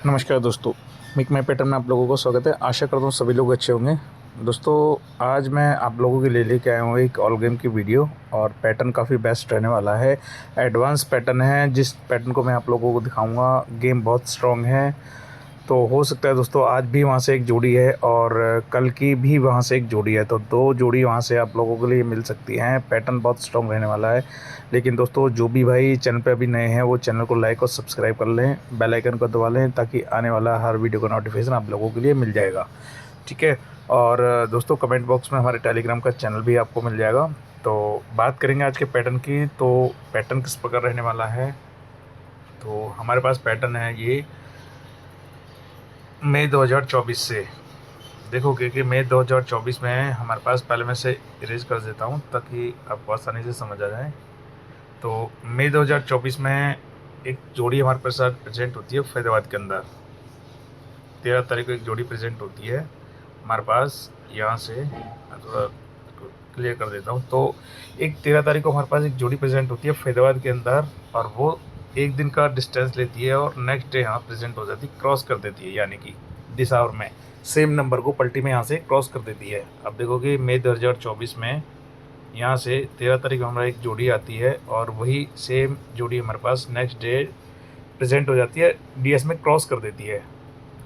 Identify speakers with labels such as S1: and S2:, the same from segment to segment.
S1: नमस्कार दोस्तों, मिक माई पैटर्न में आप लोगों को स्वागत है। आशा करता हूँ सभी लोग अच्छे होंगे। दोस्तों, आज मैं आप लोगों के लिए लेके आया हूँ एक ऑल गेम की वीडियो और पैटर्न काफ़ी बेस्ट रहने वाला है। एडवांस पैटर्न है, जिस पैटर्न को मैं आप लोगों को दिखाऊंगा। गेम बहुत स्ट्रॉन्ग है, तो हो सकता है दोस्तों आज भी वहाँ से एक जोड़ी है और कल की भी वहाँ से एक जोड़ी है, तो दो जोड़ी वहाँ से आप लोगों के लिए मिल सकती हैं। पैटर्न बहुत स्ट्रॉन्ग रहने वाला है। लेकिन दोस्तों, जो भी भाई चैनल पे अभी नए हैं वो चैनल को लाइक और सब्सक्राइब कर लें, बेल आइकन को दबा लें, ताकि आने वाला हर वीडियो का नोटिफिकेशन आप लोगों के लिए मिल जाएगा। ठीक है। और दोस्तों, कमेंट बॉक्स में हमारे टेलीग्राम का चैनल भी आपको मिल जाएगा। तो बात करेंगे आज के पैटर्न की। तो पैटर्न किस प्रकार रहने वाला है, तो हमारे पास पैटर्न है ये मई 2024 से। देखो कि मई 2024 में हमारे पास, पहले मैं से इरेज कर देता हूँ ताकि आपको आसानी से समझ आ जाए। तो मई 2024 में एक जोड़ी हमारे पास प्रेजेंट होती है फैजाबाद के अंदर। 13 तारीख को एक जोड़ी प्रेजेंट होती है हमारे पास। यहाँ से मैं थोड़ा क्लियर कर देता हूँ। तो एक 13 तारीख को हमारे पास एक जोड़ी प्रेजेंट होती है फैजाबाद के अंदर, और वो एक दिन का डिस्टेंस लेती है और नेक्स्ट डे यहाँ प्रेजेंट हो जाती है, क्रॉस कर देती है, यानी कि दिशावर में सेम नंबर को पलटी में यहाँ से क्रॉस कर देती है। अब देखोगे मई 2024 में यहाँ से 13 तारीख को हमारा एक जोड़ी आती है और वही सेम जोड़ी हमारे पास नेक्स्ट डे प्रेजेंट हो जाती है, डीएस में क्रॉस कर देती है।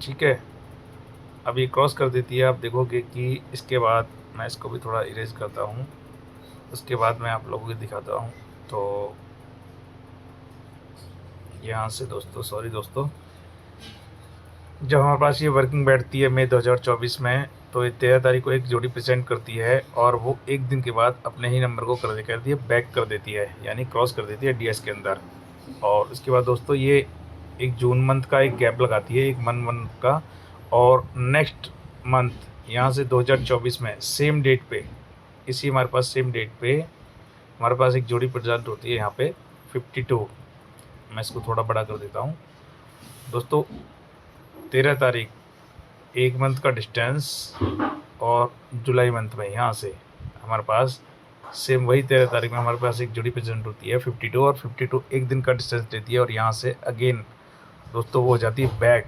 S1: ठीक है। अब ये क्रॉस कर देती है। आप देखोगे कि इसके बाद मैं इसको भी थोड़ा इरेज करता हूँ, उसके बाद मैं आप लोगों को दिखाता हूँ। तो यहाँ से दोस्तों, सॉरी दोस्तों, जब हमारे पास ये वर्किंग बैठती है मई 2024 में, तो ये 13 तारीख को एक जोड़ी प्रेजेंट करती है और वो एक दिन के बाद अपने ही नंबर को कर देती है, बैक कर देती है, यानी क्रॉस कर देती है डीएस के अंदर। और उसके बाद दोस्तों ये एक जून मंथ का एक गैप लगाती है, एक मंथ का, और नेक्स्ट मंथ यहाँ से 2024 में सेम डेट पे, इसी हमारे पास सेम डेट पे हमारे पास एक जोड़ी प्रेजेंट होती है यहाँ पे 52। मैं इसको थोड़ा बड़ा कर देता हूँ दोस्तों। 13 तारीख एक मंथ का डिस्टेंस, और जुलाई मंथ में यहाँ से हमारे पास सेम वही 13 तारीख में हमारे पास एक जोड़ी प्रेजेंट होती है 52, और 52 एक दिन का डिस्टेंस लेती है, और यहाँ से अगेन दोस्तों वो हो जाती है बैक।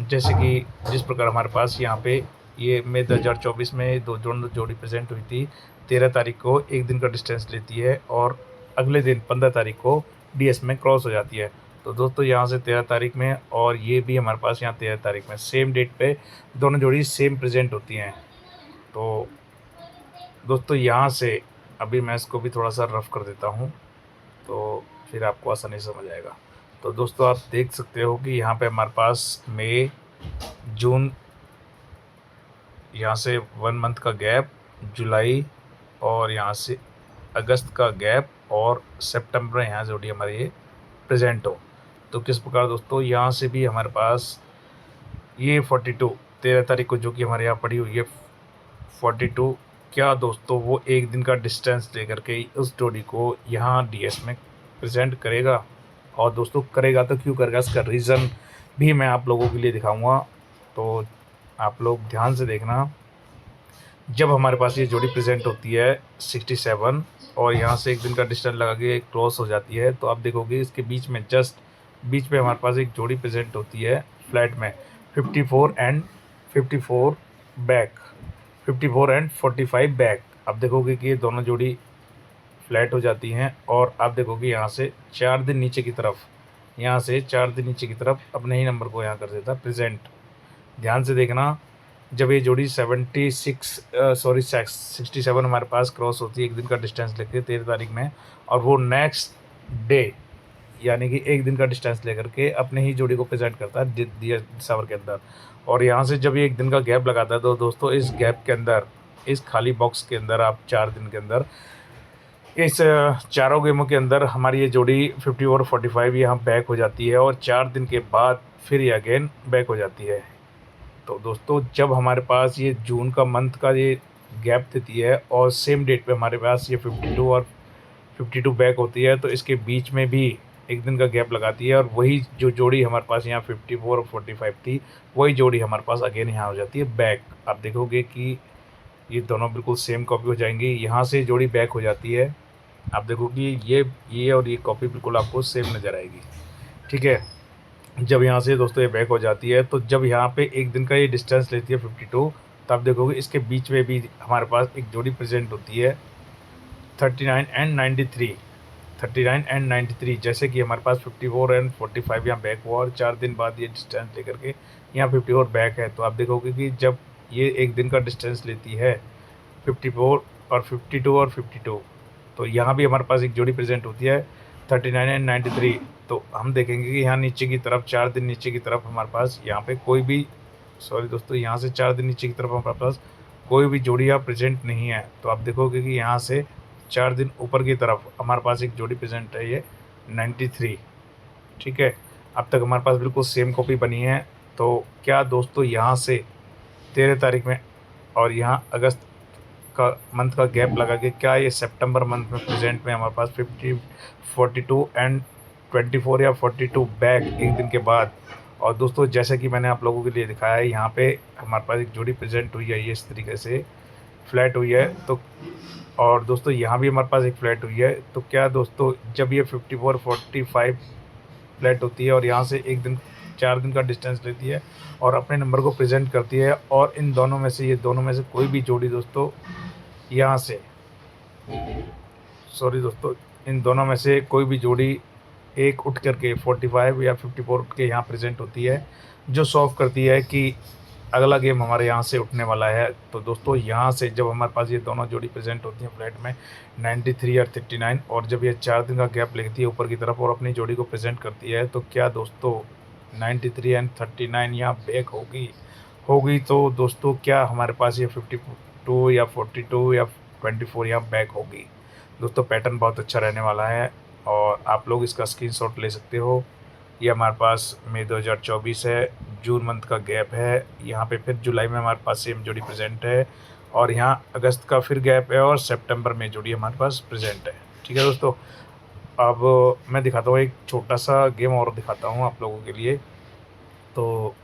S1: जैसे कि जिस प्रकार हमारे पास यहाँ पे ये मई 2024 में दो जोड़ी प्रेजेंट हुई थी, 13 तारीख को एक दिन का डिस्टेंस लेती है और अगले दिन 15 तारीख को डीएस में क्रॉस हो जाती है। तो दोस्तों यहाँ से 13 तारीख में, और ये भी हमारे पास यहाँ 13 तारीख में सेम डेट पे दोनों जोड़ी सेम प्रेजेंट होती हैं। तो दोस्तों यहाँ से अभी मैं इसको भी थोड़ा सा रफ कर देता हूँ, तो फिर आपको आसानी से समझ आएगा। तो दोस्तों आप देख सकते हो कि यहाँ पे हमारे पास मई, जून, यहाँ से 1 मंथ का गैप, जुलाई, और यहाँ से अगस्त का गैप, और सितंबर यहाँ जोड़ी हमारी ये प्रेजेंट हो। तो किस प्रकार दोस्तों यहाँ से भी हमारे पास ये 42 13 तारीख को जो कि हमारे यहाँ पड़ी हुई है 42, क्या दोस्तों वो एक दिन का डिस्टेंस लेकर के उस जोड़ी को यहाँ डीएस में प्रेजेंट करेगा। और दोस्तों करेगा तो क्यों करेगा, इसका रीज़न भी मैं आप लोगों के लिए दिखाऊंगा। तो आप लोग ध्यान से देखना। जब हमारे पास ये जोड़ी प्रेजेंट होती है 67 और यहाँ से एक दिन का डिस्टेंस लगा के क्रॉस हो जाती है, तो आप देखोगे इसके बीच में, जस्ट बीच में हमारे पास एक जोड़ी प्रेजेंट होती है फ्लैट में 54 एंड 54 बैक, 54 एंड 45 बैक। अब देखोगे कि ये दोनों जोड़ी फ्लैट हो जाती हैं, और आप देखोगे यहाँ से 4 दिन नीचे की तरफ, यहाँ से 4 दिन नीचे की तरफ अपने ही नंबर को यहाँ कर देता प्रेजेंट। ध्यान से देखना। जब ये जोड़ी 67 हमारे पास क्रॉस होती है एक दिन का डिस्टेंस लेके 13 तारीख में, और वो नेक्स्ट डे यानी कि एक दिन का डिस्टेंस लेकर के अपने ही जोड़ी को प्रेजेंट करता है दिसंबर के अंदर। और यहाँ से जब ये एक दिन का गैप लगाता है, तो दोस्तों इस गैप के अंदर, इस खाली बॉक्स के अंदर, आप 4 दिन के अंदर, इस चारों गेमों के अंदर हमारी ये जोड़ी 50 और 45 यहाँ बैक हो जाती है, और 4 दिन के बाद फिर ये अगेन बैक हो जाती है। तो दोस्तों जब हमारे पास ये जून का मंथ का ये गैप देती है और सेम डेट पे हमारे पास ये 52 और 52 बैक होती है, तो इसके बीच में भी एक दिन का गैप लगाती है, और वही जो जोड़ी हमारे पास यहाँ 54 और 45 थी, वही जोड़ी हमारे पास अगेन यहाँ हो जाती है बैक। आप देखोगे कि ये दोनों बिल्कुल सेम कॉपी हो जाएंगी। यहाँ से जोड़ी बैक हो जाती है, आप देखोगे ये और ये कॉपी बिल्कुल आपको सेम नज़र आएगी। ठीक है। जब यहाँ से दोस्तों ये बैक हो जाती है, तो जब यहाँ पे एक दिन का ये डिस्टेंस लेती है 52, तो आप देखोगे इसके बीच में भी हमारे पास एक जोड़ी प्रेजेंट होती है 39 एंड 93। 39 एंड 93, जैसे कि हमारे पास 54 एंड 45 यहाँ बैक हुआ और 4 दिन बाद ये डिस्टेंस लेकर के यहाँ 54 बैक है। तो आप देखोगे कि जब ये एक दिन का डिस्टेंस लेती है 54 और 52 और 52, तो यहाँ भी हमारे पास एक जोड़ी प्रेजेंट होती है 39 एंड 93। तो हम देखेंगे कि यहाँ नीचे की तरफ 4 दिन नीचे की तरफ हमारे पास यहाँ पे कोई भी, सॉरी दोस्तों, यहाँ से 4 दिन नीचे की तरफ हमारे पास कोई भी जोड़ी यहाँ प्रेजेंट नहीं है। तो आप देखोगे कि यहाँ से 4 दिन ऊपर की तरफ हमारे पास एक जोड़ी प्रेजेंट है, ये 93। ठीक है, अब तक हमारे पास बिल्कुल सेम कॉपी बनी है। तो क्या दोस्तों यहाँ से 13 तारीख में और यहाँ अगस्त का मंथ का गैप लगा के क्या ये सितंबर मंथ में प्रेजेंट में हमारे पास 50, 42 एंड 24 या 42 बैक एक दिन के बाद। और दोस्तों जैसे कि मैंने आप लोगों के लिए दिखाया है, यहाँ पे हमारे पास एक जोड़ी प्रेजेंट हुई है, ये इस तरीके से फ्लैट हुई है। तो और दोस्तों यहाँ भी हमारे पास एक फ्लैट हुई है। तो क्या दोस्तों जब ये 54, 45 फ्लैट होती है और यहाँ से एक दिन 4 दिन का डिस्टेंस लेती है और अपने नंबर को प्रेजेंट करती है, और इन दोनों में से, ये दोनों में से कोई भी जोड़ी दोस्तों यहाँ से, सॉरी दोस्तों, इन दोनों में से कोई भी जोड़ी एक उठ करके 45 या 54 उठ के यहाँ प्रेजेंट होती है, जो सॉल्व करती है कि अगला गेम हमारे यहाँ से उठने वाला है। तो दोस्तों यहाँ से जब हमारे पास ये दोनों जोड़ी प्रेजेंट होती हैं फ्लैट में 93 और 39, और जब ये 4 दिन का गैप लेती है ऊपर की तरफ और अपनी जोड़ी को प्रेजेंट करती है, तो क्या दोस्तों 93 एंड 39 यहाँ बैक होगी। तो दोस्तों क्या हमारे पास ये 52 या 42 या 24 यहाँ बैक होगी। दोस्तों पैटर्न बहुत अच्छा रहने वाला है और आप लोग इसका स्क्रीनशॉट ले सकते हो। ये हमारे पास मई 2024 है, जून मंथ का गैप है, यहाँ पे फिर जुलाई में हमारे पास सेम जोड़ी प्रेजेंट है, और यहाँ अगस्त का फिर गैप है, और सितंबर में जोड़ी हमारे पास प्रेजेंट है। ठीक है दोस्तों, अब मैं दिखाता हूँ एक छोटा सा गेम और दिखाता हूँ आप लोगों के लिए। तो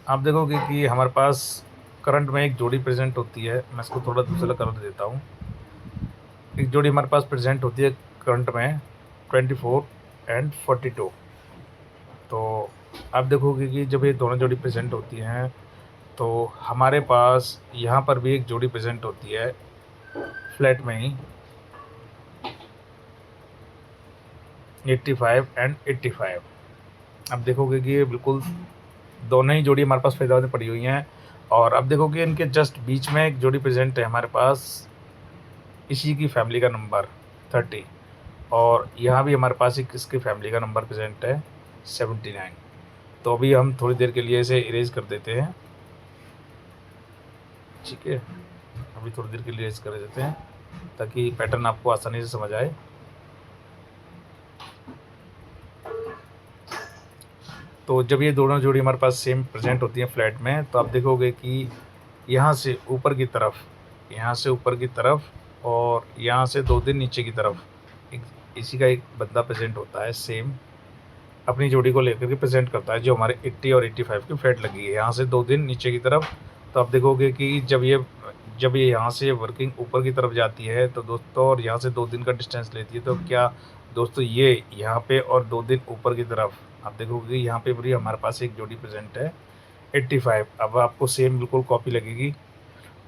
S1: आप देखोगे कि हमारे पास करंट में एक जोड़ी प्रेजेंट होती है, मैं इसको थोड़ा दूसरा कलर देता हूँ। एक जोड़ी हमारे पास प्रेजेंट होती है करंट में 24 एंड 42। तो आप देखोगे कि जब ये दोनों जोड़ी प्रेजेंट होती हैं, तो हमारे पास यहाँ पर भी एक जोड़ी प्रेजेंट होती है फ्लैट में ही 85 एंड 85। अब देखोगे कि ये बिल्कुल दोनों ही जोड़ी हमारे पास फैजाबाद में पड़ी हुई हैं, और अब देखोगे इनके जस्ट बीच में एक जोड़ी प्रेजेंट है हमारे पास, इसी की फैमिली का नंबर 30, और यहाँ भी हमारे पास एक इसकी फैमिली का नंबर प्रेजेंट है 79। तो अभी हम थोड़ी देर के लिए इसे इरेज कर देते हैं। ठीक है, अभी थोड़ी देर के लिए इरेज कर देते हैं ताकि पैटर्न आपको आसानी से समझ आए। तो जब ये दोनों जोड़ी हमारे पास सेम प्रेजेंट होती हैं फ्लैट में, तो आप देखोगे कि यहाँ से ऊपर की तरफ, यहाँ से ऊपर की तरफ और यहाँ से 2 दिन नीचे की तरफ एक इसी का एक बंदा प्रेजेंट होता है, सेम अपनी जोड़ी को लेकर के प्रेजेंट करता है, जो हमारे 80 और 85 की फ्लैट लगी है यहाँ से 2 दिन नीचे की तरफ। तो आप देखोगे कि जब ये यहाँ से वर्किंग ऊपर की तरफ जाती है, तो दोस्तों, और यहाँ से 2 दिन का डिस्टेंस लेती है, तो क्या दोस्तों ये यहाँ पे और 2 दिन ऊपर की तरफ आप देखोगे यहाँ पे भी हमारे पास एक जोड़ी प्रेजेंट है 85। अब आपको सेम बिल्कुल कॉपी लगेगी।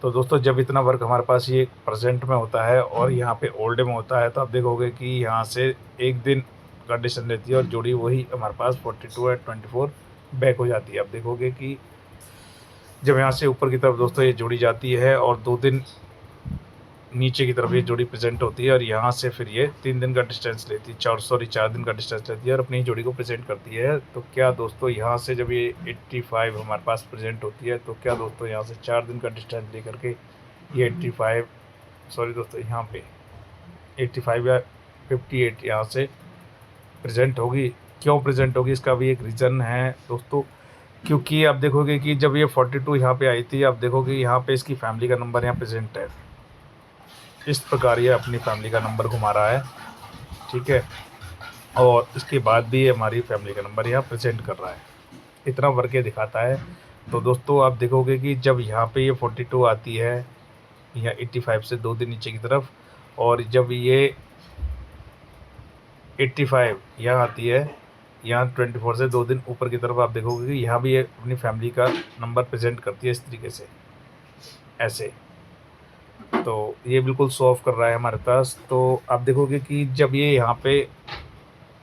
S1: तो दोस्तों जब इतना वर्क हमारे पास ये प्रेजेंट में होता है और यहाँ पे ओल्ड में होता है, तो आप देखोगे कि यहाँ से एक दिन का डिस्टेंस लेती है और जोड़ी वही हमारे पास 42 या 24 बैक हो जाती है। आप देखोगे कि जब यहाँ से ऊपर की तरफ दोस्तों ये जोड़ी जाती है और 2 दिन नीचे की तरफ ये जोड़ी प्रेजेंट होती है, और यहाँ से फिर ये 3 दिन का डिस्टेंस लेती है, 4 दिन का डिस्टेंस लेती है और अपनी जोड़ी को प्रेजेंट करती है। तो क्या दोस्तों यहाँ से जब ये 85 हमारे पास प्रेजेंट होती है, तो क्या दोस्तों यहाँ से 4 दिन का डिस्टेंस लेकर के ये 85, सॉरी दोस्तों, यहाँ पे 85 या 58 यहाँ से प्रेजेंट होगी। क्यों प्रेजेंट होगी, इसका भी एक रीज़न है दोस्तों, क्योंकि आप देखोगे कि जब ये 42 यहाँ पे आई थी, आप देखोगे यहाँ पे इसकी फैमिली का नंबर यहाँ प्रेजेंट है, इस प्रकार ये अपनी फैमिली का नंबर घुमा रहा है। ठीक है, और इसके बाद भी ये हमारी फैमिली का नंबर यहाँ प्रेजेंट कर रहा है, इतना वर्क ये दिखाता है। तो दोस्तों आप देखोगे कि जब यहाँ पे ये 42 आती है या 85 से 2 दिन नीचे की तरफ, और जब ये 85 यहाँ आती है यहाँ 24 से 2 दिन ऊपर की तरफ आप देखोगे कि यहाँ भी ये अपनी फैमिली का नंबर प्रेजेंट करती है इस तरीके से, ऐसे। तो ये बिल्कुल शो ऑफ कर रहा है हमारे पास। तो आप देखोगे कि जब ये यहाँ पे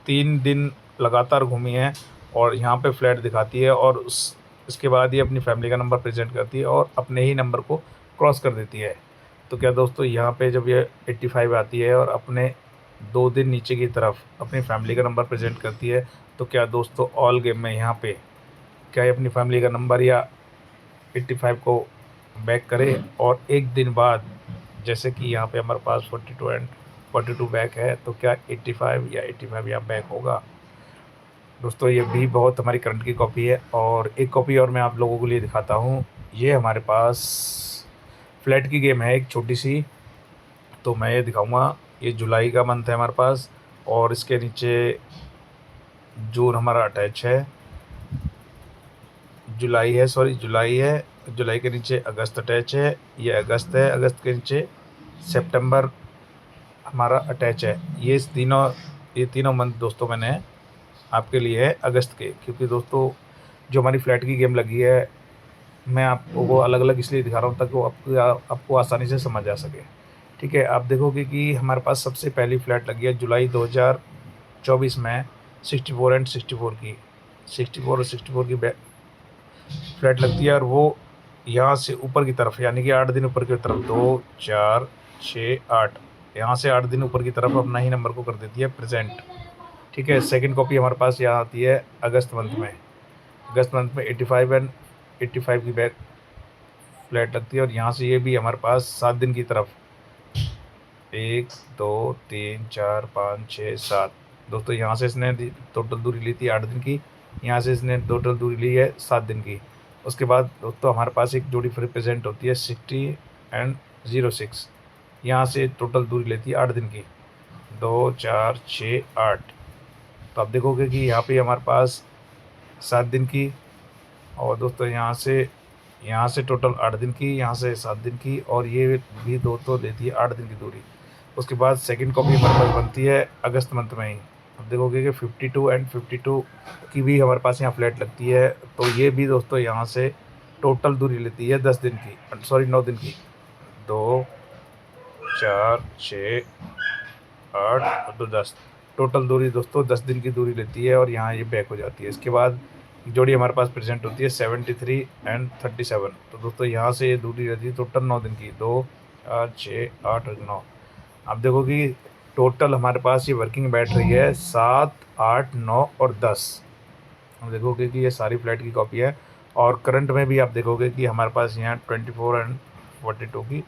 S1: 3 दिन लगातार घूमी है और यहाँ पे फ्लैट दिखाती है और इसके बाद ये अपनी फैमिली का नंबर प्रेजेंट करती है और अपने ही नंबर को क्रॉस कर देती है। तो क्या दोस्तों, यहाँ पे जब ये 85 आती है और अपने 2 दिन नीचे की तरफ अपनी फैमिली का नंबर प्रेजेंट करती है, तो क्या दोस्तों ऑल गेम में यहाँ पे क्या ये अपनी फैमिली का नंबर या 85 को बैक करे? और एक दिन बाद जैसे कि यहाँ पे हमारे पास 42 एंड 42 बैक है, तो क्या 85 या 85 यहाँ बैक होगा? दोस्तों ये भी बहुत हमारी करंट की कॉपी है। और एक कॉपी और मैं आप लोगों के लिए दिखाता हूँ। ये हमारे पास फ्लैट की गेम है एक छोटी सी, तो मैं ये दिखाऊंगा। ये जुलाई का मंथ है हमारे पास और इसके नीचे जून हमारा अटैच है, जुलाई है, सॉरी जुलाई है, जुलाई के नीचे अगस्त अटैच है, ये अगस्त है, अगस्त के नीचे सितंबर हमारा अटैच है। ये तीनों मंथ दोस्तों मैंने आपके लिए है अगस्त के, क्योंकि दोस्तों जो हमारी फ्लैट की गेम लगी है मैं आपको अलग अलग इसलिए दिखा रहा हूँ ताकि वो आपको आसानी से समझ आ सके। ठीक है, आप देखोगे कि हमारे पास सबसे पहली फ्लैट लगी है जुलाई 2024 में 64 एंड 64 की, 64 और 64 की फ्लैट लगती है और वो यहाँ से ऊपर की तरफ यानी कि 8 दिन ऊपर की तरफ 2 4 6 8 यहाँ से 8 दिन ऊपर की तरफ अपना ही नंबर को कर देती है प्रेजेंट। ठीक है, सेकंड कॉपी हमारे पास यहाँ आती है अगस्त मंथ में। अगस्त मंथ में 85 एंड 85 की बैक फ्लैट लगती है और यहाँ से ये भी हमारे पास 7 दिन की तरफ 1 2 3 4 5 6 7 दोस्तों यहाँ से इसने टोटल दूरी ली थी 8 दिन की, यहाँ से इसने टोटल दूरी ली है 7 दिन की। उसके बाद दोस्तों हमारे पास एक जोड़ी रिप्रेजेंट होती है 60 एंड 06, यहाँ से टोटल दूरी लेती है 8 दिन की 2 4 6 8। तो आप देखोगे कि यहाँ पे हमारे पास 7 दिन की और दोस्तों यहाँ से टोटल 8 दिन की, यहाँ से 7 दिन की और ये भी दोस्तों लेती है 8 दिन की दूरी। उसके बाद सेकंड कॉपी हमारे पास बनती है अगस्त मंथ में ही। अब देखोगे कि 52 एंड 52 की भी हमारे पास यहाँ फ्लैट लगती है, तो ये भी दोस्तों यहाँ से टोटल दूरी लेती है 10 दिन की, सॉरी 9 दिन की 2 4 6 8 और 2 10 टोटल दूरी दोस्तों 10 दिन की दूरी लेती है और यहाँ ये बैक हो जाती है। इसके बाद जोड़ी हमारे पास प्रेजेंट होती है 73 एंड 37, तो दोस्तों यहाँ से ये दूरी रहती है टोटल 9 दिन की 2 4 6 8 और 9। आप देखो कि टोटल हमारे पास ये वर्किंग बैठ रही है 7 8 9 और 10। हम देखोगे कि ये सारी फ्लैट की कॉपी है और करंट में भी आप देखोगे कि हमारे पास यहाँ 24 एंड 42 की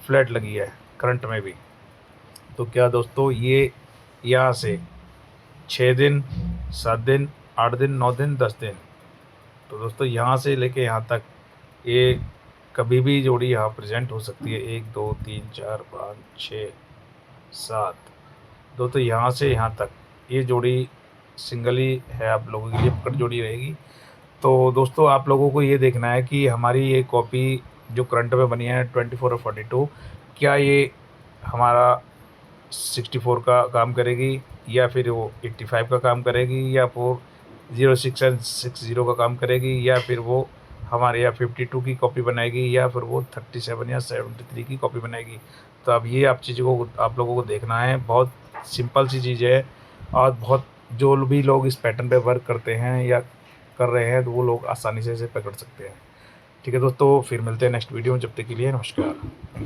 S1: फ्लैट लगी है करंट में भी। तो क्या दोस्तों, ये यहाँ से 6 दिन 7 दिन 8 दिन 9 दिन 10 दिन, तो दोस्तों यहाँ से लेके यहाँ तक ये कभी भी जोड़ी यहाँ प्रेजेंट हो सकती है 1 2 3 4 5 6 7। दोस्तों यहाँ से यहाँ तक ये जोड़ी सिंगल ही है, आप लोगों के लिए पकड़ जोड़ी रहेगी। तो दोस्तों आप लोगों को ये देखना है कि हमारी ये कॉपी जो करंट में बनी है 24 और 42, क्या ये हमारा 64 का काम करेगी या फिर वो 85 का काम करेगी या फिर 06 एंड 60 का काम करेगी या फिर वो हमारे यहाँ 52 की कॉपी बनाएगी या फिर वो 37 या 73 की कॉपी बनाएगी। तो अब ये चीज़ों को आप लोगों को देखना है। बहुत सिंपल सी चीज़ है और बहुत जो भी लोग इस पैटर्न पे वर्क करते हैं या कर रहे हैं तो वो लोग आसानी से इसे पकड़ सकते हैं। ठीक है दोस्तों, फिर मिलते हैं नेक्स्ट वीडियो में, जब तक के लिए नमस्कार।